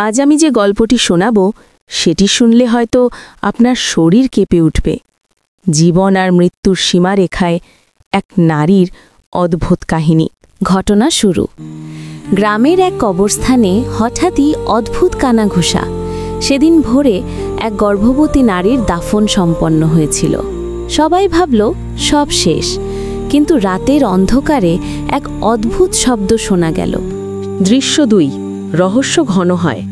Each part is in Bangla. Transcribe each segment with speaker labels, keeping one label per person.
Speaker 1: আজ আমি যে গল্পটি শোনাব সেটি শুনলে হয়তো আপনার শরীর কেঁপে উঠবে। জীবন আর মৃত্যুর সীমারেখায় এক নারীর অদ্ভুত কাহিনী।
Speaker 2: ঘটনা শুরু। গ্রামের এক কবরস্থানে হঠাৎই অদ্ভুত কানাঘুষা। সেদিন ভোরে এক গর্ভবতী নারীর দাফন সম্পন্ন হয়েছিল। সবাই ভাবল সব শেষ, কিন্তু রাতের অন্ধকারে এক অদ্ভুত শব্দ শোনা গেল।
Speaker 1: দৃশ্য 2। রহস্য ঘন হয়।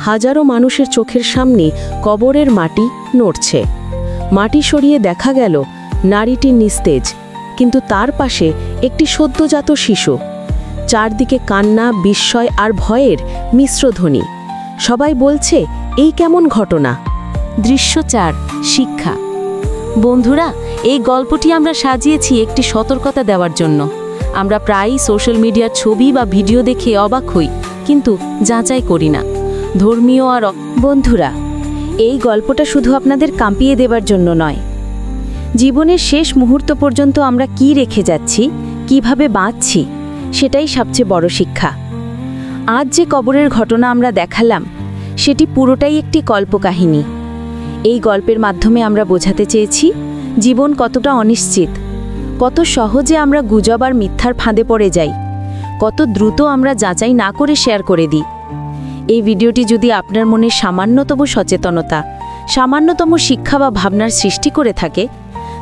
Speaker 1: হাজারো মানুষের চোখের সামনে কবরের মাটি নড়ছে। মাটি সরিয়ে দেখা গেল নারীটি নিস্তেজ, কিন্তু তার পাশে একটি সদ্যজাত শিশু। চারদিকে কান্না, বিস্ময় আর ভয়ের মিশ্র ধ্বনি। সবাই বলছে, এই কেমন ঘটনা?
Speaker 2: দৃশ্য 4। শিক্ষা। বন্ধুরা, এই গল্পটি আমরা সাজিয়েছি একটি সতর্কতা দেওয়ার জন্য। আমরা প্রায়ই সোশ্যাল মিডিয়ার ছবি বা ভিডিও দেখে অবাক হই, কিন্তু যাচাই করি না। ধর্মীয় আর বন্ধুরা, এই গল্পটা শুধু আপনাদের কাঁপিয়ে দেবার জন্য নয়। জীবনের শেষ মুহূর্ত পর্যন্ত আমরা কি রেখে যাচ্ছি, কিভাবে বাঁচছি, সেটাই সবচেয়ে বড় শিক্ষা। আজ যে কবরের ঘটনা আমরা দেখালাম, সেটি পুরোটাই একটি কল্পকাহিনী। এই গল্পের মাধ্যমে আমরা বোঝাতে চেয়েছি জীবন কতটা অনিশ্চিত, কত সহজে আমরা গুজব আর মিথ্যার ফাঁদে পড়ে যাই, কত দ্রুত আমরা যাচাই না করে শেয়ার করে দিই। এই ভিডিওটি যদি আপনার মনে সামান্যতম সচেতনতা, সামান্যতম শিক্ষা বা ভাবনার সৃষ্টি করে থাকে,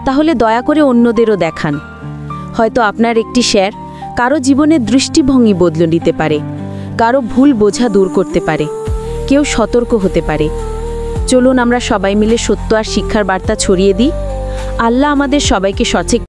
Speaker 2: তাহলে দয়া করে অন্যদেরও দেখান। হয়তো আপনার একটি শেয়ার কারো জীবনের দৃষ্টিভঙ্গি বদলে দিতে পারে, কারো ভুল বোঝা দূর করতে পারে, কেউ সতর্ক হতে পারে। চলুন আমরা সবাই মিলে সত্য আর শিক্ষার বার্তা ছড়িয়ে দিই। আল্লাহ আমাদের সবাইকে সচেতন